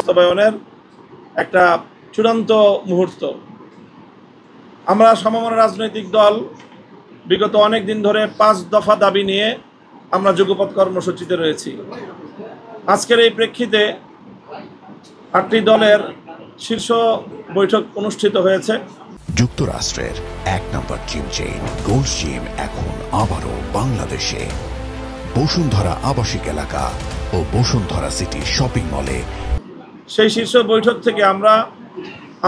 বাস্তবায়নের একটা চূড়ান্ত মুহূর্ত। আমরা সমমনা রাজনৈতিক দল বিগত অনেক দিন ধরে 5 দফা দাবি নিয়ে আমরা যুগপৎ কর্মসূচিতে রয়েছি। আজকের এই প্রেক্ষিতে 8টি দলের শীর্ষ বৈঠক অনুষ্ঠিত হয়েছে। যুক্তরাষ্ট্রের 1 নম্বর জিম চেইন গোল্ডস জিম এখন আবারও বাংলাদেশে বসুন্ধরা আবাসিক এলাকা ও বসুন্ধরা সিটি শপিং মলে। সেই শীর্ষ বৈঠক থেকে আমরা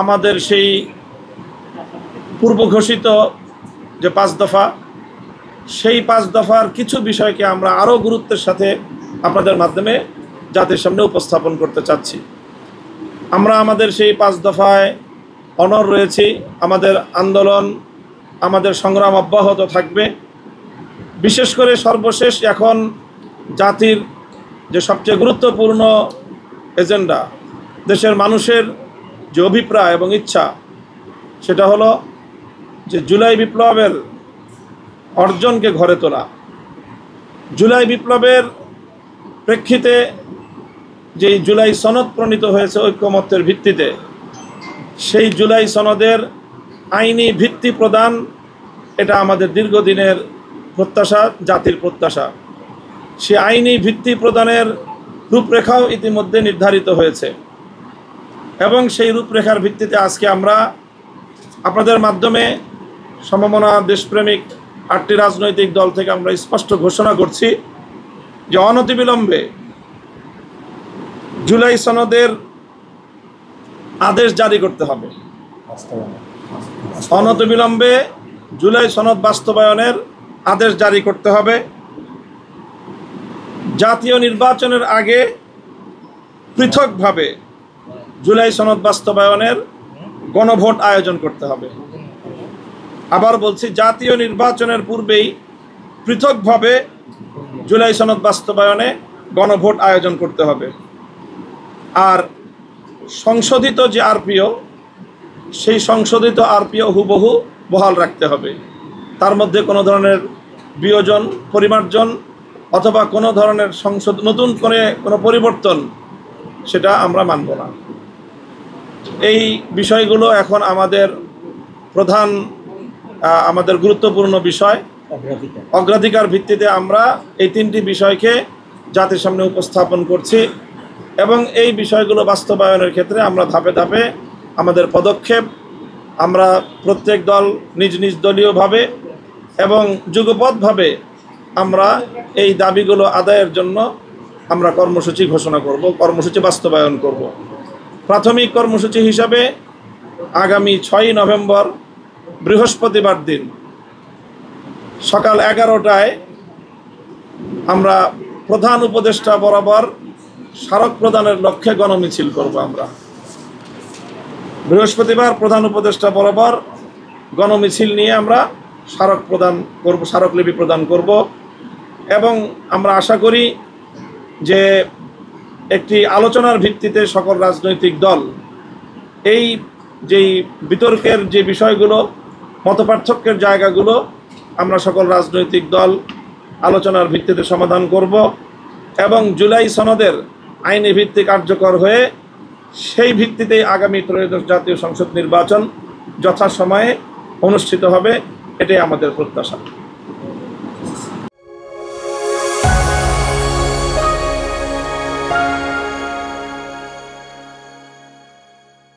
আমাদের সেই পূর্ব ঘোষিত যে 5 দফা, সেই 5 দফার কিছু বিষয়কে আমরা আরও গুরুত্বের সাথে আপনাদের মাধ্যমে জাতির সামনে উপস্থাপন করতে চাচ্ছি। আমরা আমাদের সেই 5 দফায় অনড় রয়েছি। আমাদের আন্দোলন, আমাদের সংগ্রাম অব্যাহত থাকবে। বিশেষ করে সর্বশেষ এখন জাতির যে সবচেয়ে গুরুত্বপূর্ণ এজেন্ডা, দেশের মানুষের যে অভিপ্রায় এবং ইচ্ছা, সেটা হলো যে জুলাই বিপ্লবের অর্জনকে ঘরে তোলা। জুলাই বিপ্লবের প্রেক্ষিতে যেই জুলাই সনদ প্রণীত হয়েছে ঐক্যমত্যের ভিত্তিতে, সেই জুলাই সনদের আইনি ভিত্তি প্রদান, এটা আমাদের দীর্ঘদিনের প্রত্যাশা, জাতির প্রত্যাশা। সে আইনি ভিত্তি প্রদানের রূপরেখাও ইতিমধ্যে নির্ধারিত হয়েছে এবং সেই রূপরেখার ভিত্তিতে আজকে আমরা আপনাদের মাধ্যমে সমমনা দেশপ্রেমিক 8টি রাজনৈতিক দল থেকে আমরা স্পষ্ট ঘোষণা করছি যে অনতিবিলম্বে জুলাই সনদের আদেশ জারি করতে হবে। অনতিবিলম্বে জুলাই সনদ বাস্তবায়নের আদেশ জারি করতে হবে। জাতীয় নির্বাচনের আগে পৃথকভাবে জুলাই সনদ বাস্তবায়নের গণভোট আয়োজন করতে হবে। আবার বলছি, জাতীয় নির্বাচনের পূর্বেই পৃথকভাবে জুলাই সনদ বাস্তবায়নে গণভোট আয়োজন করতে হবে। আর সংশোধিত যে আরপিও, সেই সংশোধিত আরপিও হুবহু বহাল রাখতে হবে। তার মধ্যে কোনো ধরনের বিয়োজন, পরিমার্জন অথবা কোনো ধরনের নতুন করে কোনো পরিবর্তন, সেটা আমরা মানব না। এই বিষয়গুলো এখন আমাদের প্রধান, আমাদের গুরুত্বপূর্ণ বিষয়। অগ্রাধিকার ভিত্তিতে আমরা এই 3টি বিষয়কে জাতির সামনে উপস্থাপন করছি এবং এই বিষয়গুলো বাস্তবায়নের ক্ষেত্রে আমরা ধাপে ধাপে আমাদের পদক্ষেপ, আমরা প্রত্যেক দল নিজ নিজ দলীয়ভাবে এবং যুগপৎভাবে আমরা এই দাবিগুলো আদায়ের জন্য আমরা কর্মসূচি ঘোষণা করব, কর্মসূচি বাস্তবায়ন করব। প্রাথমিক কর্মসূচি হিসাবে আগামী 6ই নভেম্বর বৃহস্পতিবার দিন সকাল 11টায় আমরা প্রধান উপদেষ্টা বরাবর স্মারক প্রদানের লক্ষ্যে গণমিছিল করব। আমরা বৃহস্পতিবার প্রধান উপদেষ্টা বরাবর গণমিছিল নিয়ে আমরা স্মারক প্রদান করব, স্মারকলিপি প্রদান করব এবং আমরা আশা করি যে একটি আলোচনার ভিত্তিতে সকল রাজনৈতিক দল এই যেই বিতর্কের যে বিষয়গুলো, মতপার্থক্যের জায়গাগুলো আমরা সকল রাজনৈতিক দল আলোচনার ভিত্তিতে সমাধান করব এবং জুলাই সনদের আইনি ভিত্তি কার্যকর হয়ে সেই ভিত্তিতেই আগামী ত্রয়োদশ জাতীয় সংসদ নির্বাচন যথাসময়ে অনুষ্ঠিত হবে, এটাই আমাদের প্রত্যাশা।